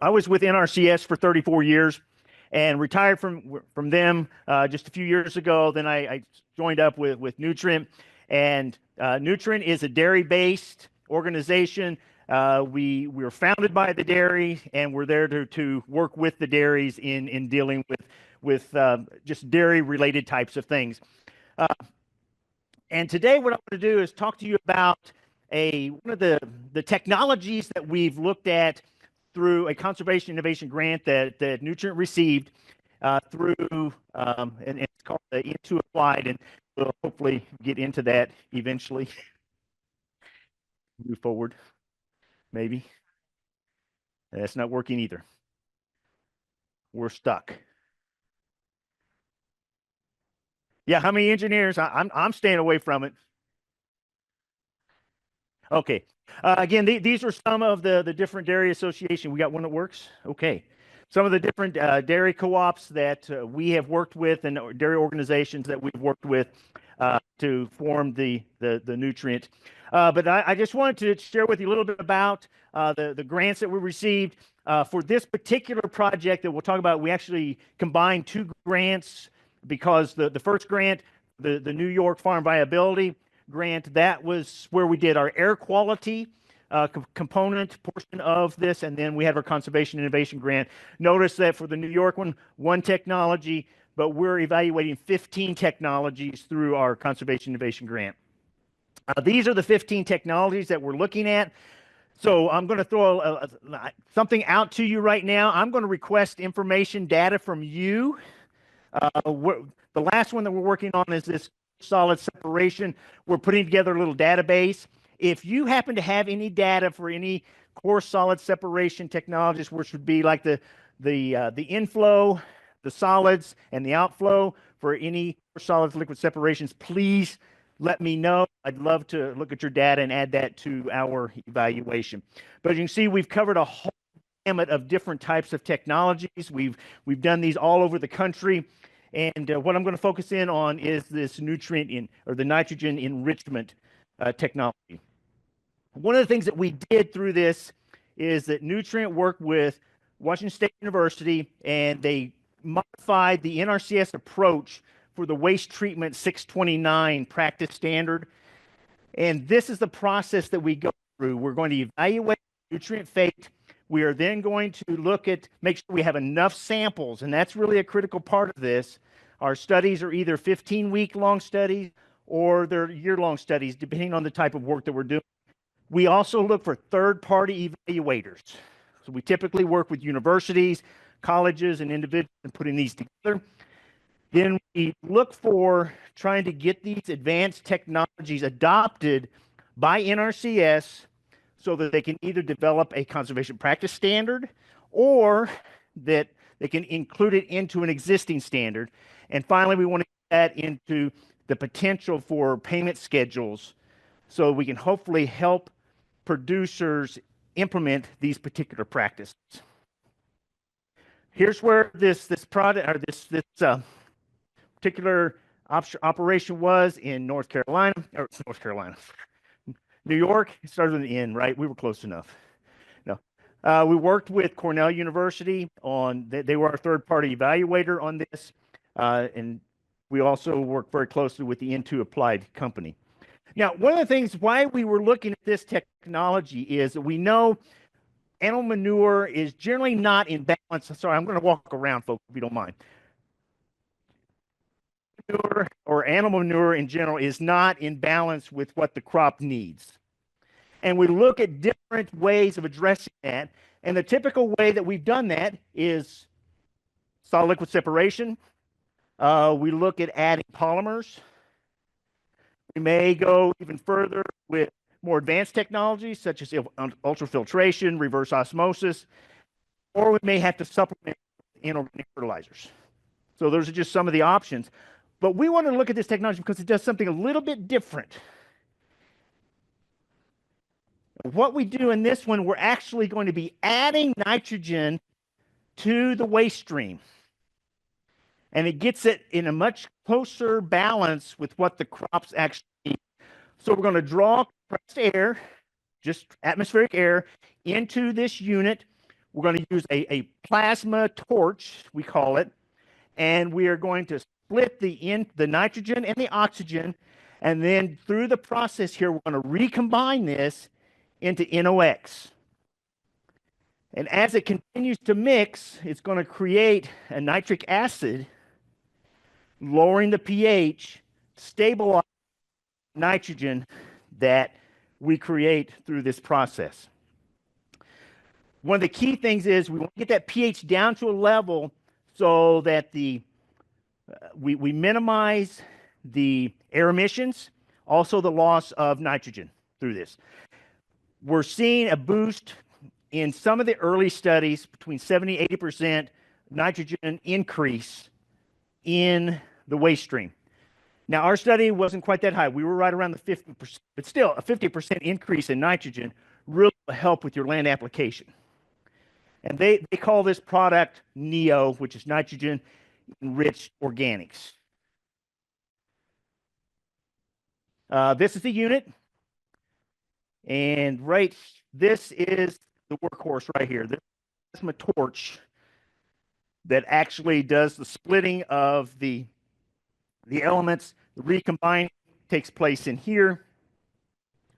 I was with NRCS for 34 years and retired from them just a few years ago. Then I joined up with Nutrient, and Nutrient is a dairy-based organization. We were founded by the dairy, and we're there to work with the dairies in dealing with just dairy-related types of things. Uh, and today, what I want to do is talk to you about one of the technologies that we've looked at through a conservation innovation grant that Nutrient received through, and it's called the Into Applied, and we'll hopefully get into that eventually. Move forward, maybe. That's not working either. We're stuck. Yeah, how many engineers? I'm staying away from it. Okay. Again, these are some of the different dairy association. We got one that works. Okay. Some of the different dairy co-ops that we have worked with and dairy organizations that we've worked with to form the Nutrient. But I just wanted to share with you a little bit about the grants that we received. For this particular project that we'll talk about, we actually combined two grants because the first grant, the New York Farm Viability Grant, that was where we did our air quality component portion of this, and then we had our Conservation Innovation Grant. Notice that for the New York one technology, but we're evaluating 15 technologies through our Conservation Innovation Grant. These are the 15 technologies that we're looking at. So I'm going to throw something out to you right now. I'm going to request information data from you. The last one that we're working on is this solid separation. We're putting together a little database. If you happen to have any data for any core solid separation technologies, which would be like the inflow, the solids, and the outflow for any solids liquid separations, please let me know. I'd love to look at your data and add that to our evaluation. But as you can see, we've covered a whole gamut of different types of technologies. We've done these all over the country. And what I'm going to focus in on is this nutrient or the nitrogen enrichment technology. One of the things that we did through this is that Nutrient worked with Washington State University, and they modified the NRCS approach for the waste treatment 629 practice standard. And this is the process that we go through. We're going to evaluate nutrient fate. We are then going to make sure we have enough samples, and that's really a critical part of this. Our studies are either 15-week long studies or they're year-long studies, depending on the type of work that we're doing. We also look for third-party evaluators. So we typically work with universities, colleges, and individuals in putting these together. Then we look for trying to get these advanced technologies adopted by NRCS so that they can either develop a conservation practice standard or that they can include it into an existing standard. And finally, we want to get that into the potential for payment schedules so we can hopefully help producers implement these particular practices. Here's where this product or this particular operation was in New York. It started with an N, right? We were close enough. No. We worked with Cornell University they were our third-party evaluator on this. And we also worked very closely with the Into Applied company. Now, one of the things why we were looking at this technology is that we know animal manure is generally not in balance. Sorry, I'm going to walk around, folks, if you don't mind. Manure or animal manure in general is not in balance with what the crop needs. And we look at different ways of addressing that. And the typical way that we've done that is solid liquid separation. We look at adding polymers. We may go even further with more advanced technologies such as ultrafiltration, reverse osmosis, or we may have to supplement inorganic fertilizers. So those are just some of the options. But we want to look at this technology because it does something a little bit different. What we do in this one, we're actually going to be adding nitrogen to the waste stream. And it gets it in a much closer balance with what the crops actually need. So we're going to draw compressed air, just atmospheric air, into this unit. We're going to use a plasma torch, we call it, and we are going to split the nitrogen and the oxygen, and then through the process here, we're going to recombine this into NOx. And as it continues to mix, it's going to create a nitric acid, lowering the pH, stabilize nitrogen that we create through this process. One of the key things is we want to get that pH down to a level so that we minimize the air emissions, also the loss of nitrogen through this. We're seeing a boost in some of the early studies between 70-80% nitrogen increase in the waste stream. Now, our study wasn't quite that high. We were right around the 50%, but still a 50% increase in nitrogen really will help with your land application. And they call this product NEO, which is nitrogen enriched organics. This is the unit. And this is the workhorse right here. This is my torch that actually does the splitting of the elements. The recombining takes place in here,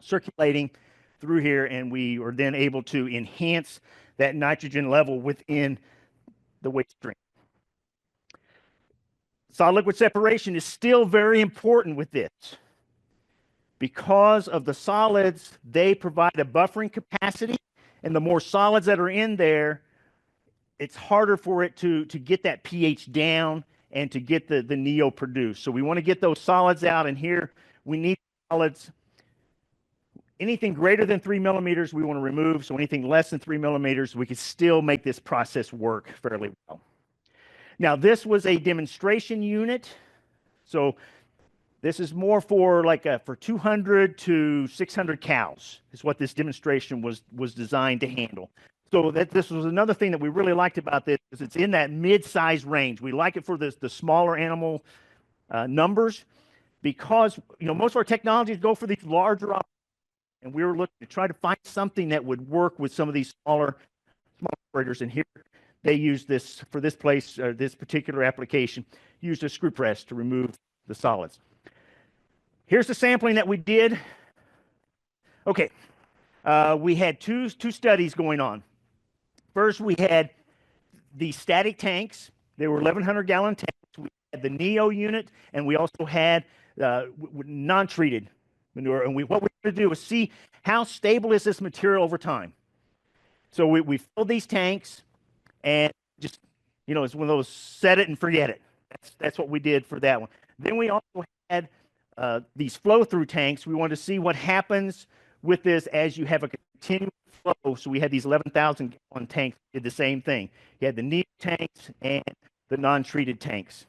circulating through here, and we are then able to enhance that nitrogen level within the waste stream. Solid liquid separation is still very important with this. Because of the solids, they provide a buffering capacity, and the more solids that are in there, it's harder for it to get that pH down and to get the NEO produced. So we want to get those solids out, and here we need solids. Anything greater than 3 millimeters, we want to remove. So anything less than 3 millimeters, we can still make this process work fairly well. Now, this was a demonstration unit. So this is more for for 200 to 600 cows is what this demonstration was designed to handle. So this was another thing that we really liked about this is it's in that mid-size range. We like it for the smaller animal numbers because most of our technologies go for these larger operations, and we were looking to try to find something that would work with some of these smaller operators. And here they use this for this particular application, used a screw press to remove the solids. Here's the sampling that we did. Okay, we had two studies going on. First, we had the static tanks. They were 1,100-gallon tanks. We had the NEO unit, and we also had non-treated manure. And what we wanted to do was see how stable is this material over time. So we filled these tanks, and just it's one of those set it and forget it. That's what we did for that one. Then we also had these flow-through tanks. We wanted to see what happens with this as you have a continuous flow. So we had these 11,000-gallon tanks did the same thing. You had the NEO tanks and the non-treated tanks.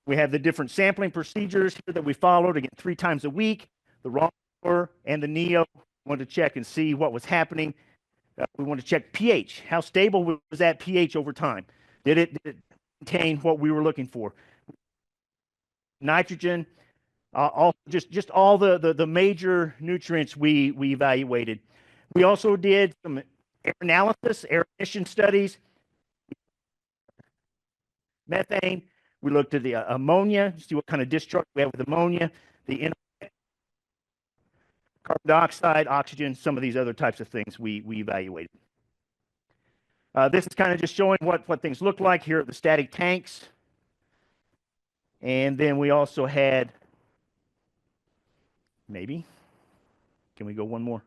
We have the different sampling procedures here that we followed, again, 3 times a week, the raw manure and the NEO. We wanted to check and see what was happening. We wanted to check pH. How stable was that pH over time? Did it contain what we were looking for? Nitrogen, all just all the major nutrients we evaluated. We also did some air analysis, air emission studies, methane. We looked at the ammonia, see what kind of discharge we have with ammonia, the carbon dioxide, oxygen, some of these other types of things we evaluated. This is kind of just showing what things look like. Here are the static tanks. And then we also had, maybe, can we go one more?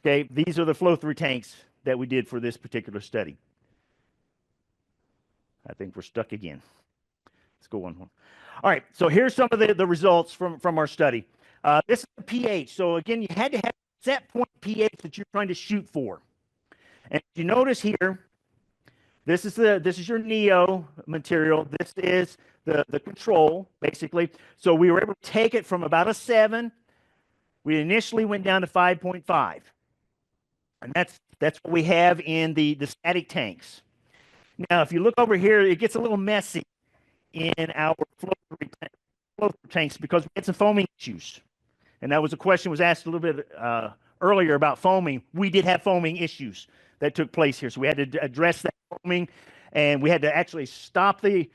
Okay, these are the flow-through tanks that we did for this particular study. I think we're stuck again. Let's go one more. All right, so here's some of the results from our study. This is the pH. So again, you had to have a set point pH that you're trying to shoot for. And you notice here, this is your NEO material. This is the control, basically. So we were able to take it from about a 7. We initially went down to 5.5. And that's what we have in the static tanks. Now, if you look over here, it gets a little messy in our flow-through tanks because we had some foaming issues. And that was a question was asked a little bit earlier about foaming. We did have foaming issues that took place here. So we had to address that foaming, and we had to actually stop the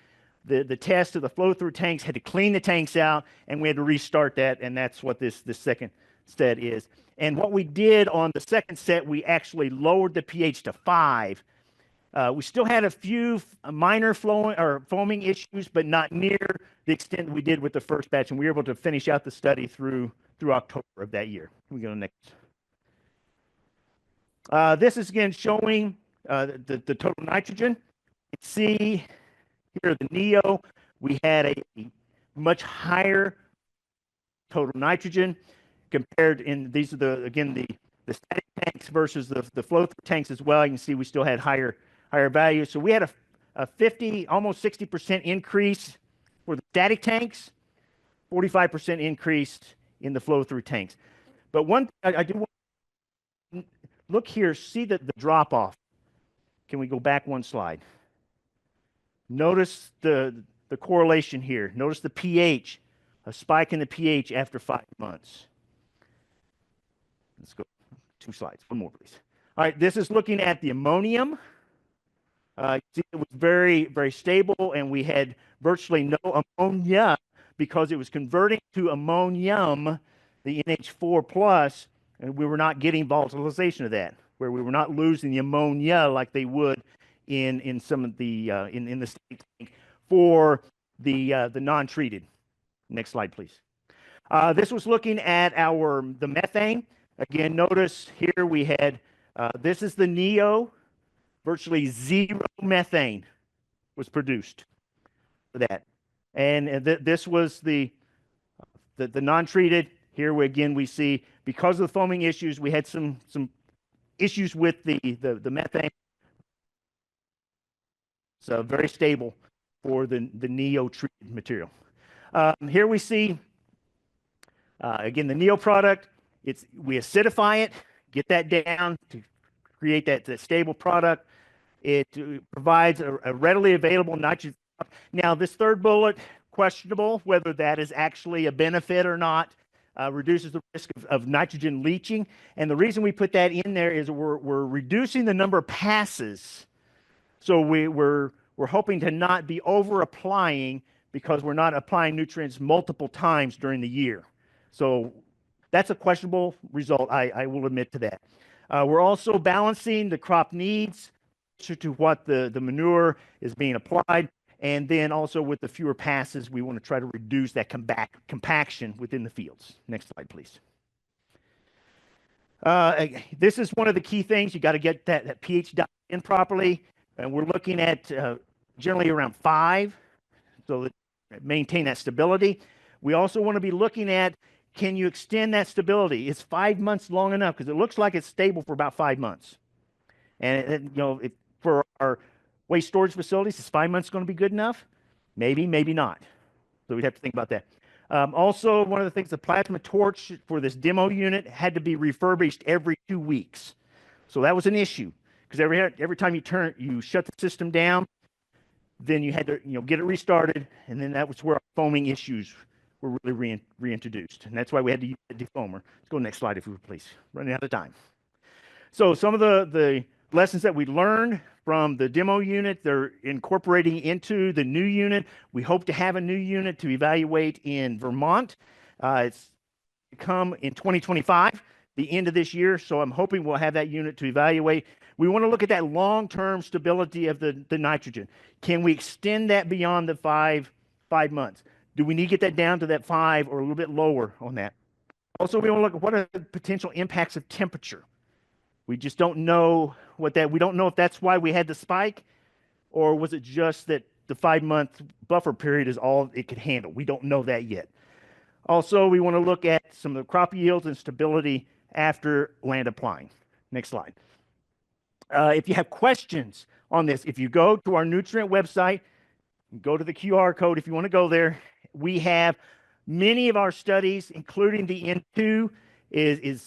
test of the flow through tanks, had to clean the tanks out, and we had to restart that, and that's what this second set is. And what we did on the second set, we actually lowered the pH to 5. We still had a few minor flowing or foaming issues, but not near the extent we did with the first batch, and we were able to finish out the study through October of that year. We go next. This is again showing the total nitrogen. You can see here the Neo, we had a much higher total nitrogen compared in these are the static tanks versus the flow through tanks as well. You can see we still had higher values. So we had a 50, almost 60% increase for the static tanks, 45% increase in the flow through tanks. But one I do want to look here, see the drop off. Can we go back one slide? Notice the correlation here. Notice the pH, a spike in the pH after 5 months. Let's go 2 slides. One more, please. All right, this is looking at the ammonium. You see it was very, very stable, and we had virtually no ammonia because it was converting to ammonium, the NH4 plus, and we were not getting volatilization of that, where we were not losing the ammonia like they would in some of the in the state tank for the non-treated. Next slide, please. This was looking at the methane. Again, notice here we had this is the Neo. Virtually zero methane was produced for that, and this was the non-treated. Here we see because of the foaming issues, we had some issues with the methane. So very stable for the Neo treated material. Here we see again the Neo product. We acidify it, get that down to create that stable product. It provides a readily available nitrogen. Now, this third bullet, questionable whether that is actually a benefit or not. Reduces the risk of nitrogen leaching. And the reason we put that in there is we're reducing the number of passes. So we're hoping to not be over applying because we're not applying nutrients multiple times during the year. So that's a questionable result. I will admit to that. We're also balancing the crop needs to what the manure is being applied, and then also with the fewer passes, we want to try to reduce that compaction within the fields. Next slide, please. This is one of the key things. You got to get that pH dialed in properly, and we're looking at generally around 5, so that maintain that stability. We also want to be looking at, can you extend that stability? Is 5 months long enough? Because it looks like it's stable for about 5 months. And for our waste storage facilities, is 5 months going to be good enough? Maybe, maybe not. So we'd have to think about that. Also, one of the things, the plasma torch for this demo unit had to be refurbished every 2 weeks. So that was an issue because every time you shut the system down, then you had to get it restarted, and then that was where our foaming issues were really reintroduced, and that's why we had to use the defoamer. Let's go next slide if we would, please. Running out of time. So some of the lessons that we learned from the demo unit, they're incorporating into the new unit. We hope to have a new unit to evaluate in Vermont. It's to come in 2025, the end of this year, so I'm hoping we'll have that unit to evaluate. We want to look at that long-term stability of the nitrogen. Can we extend that beyond the five months? Do we need to get that down to that 5 or a little bit lower on that? Also, we want to look at what are the potential impacts of temperature. We just don't know we don't know if that's why we had the spike, or was it just that the 5-month buffer period is all it could handle? We don't know that yet. Also, we want to look at some of the crop yields and stability after land applying. Next slide. If you have questions on this, if you go to our nutrient website, go to the QR code if you want to go there. We have many of our studies, including the N2,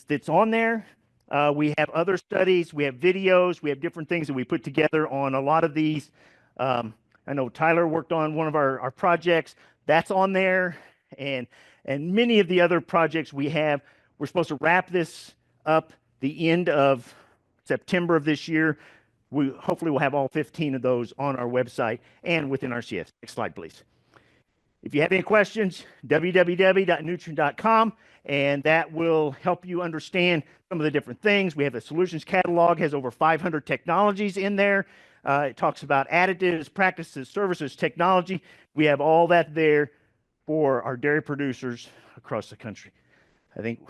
that's on there. We have other studies, we have videos, we have different things that we put together on a lot of these. I know Tyler worked on one of our projects. That's on there, and many of the other projects we have. We're supposed to wrap this up the end of September of this year. We hopefully will have all 15 of those on our website and within our CS. Next slide, please. If you have any questions, www.nutrient.com, and that will help you understand some of the different things. We have a solutions catalog, has over 500 technologies in there. It talks about additives, practices, services, technology. We have all that there for our dairy producers across the country. I think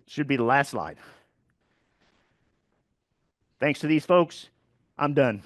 should be the last slide. Thanks to these folks, I'm done.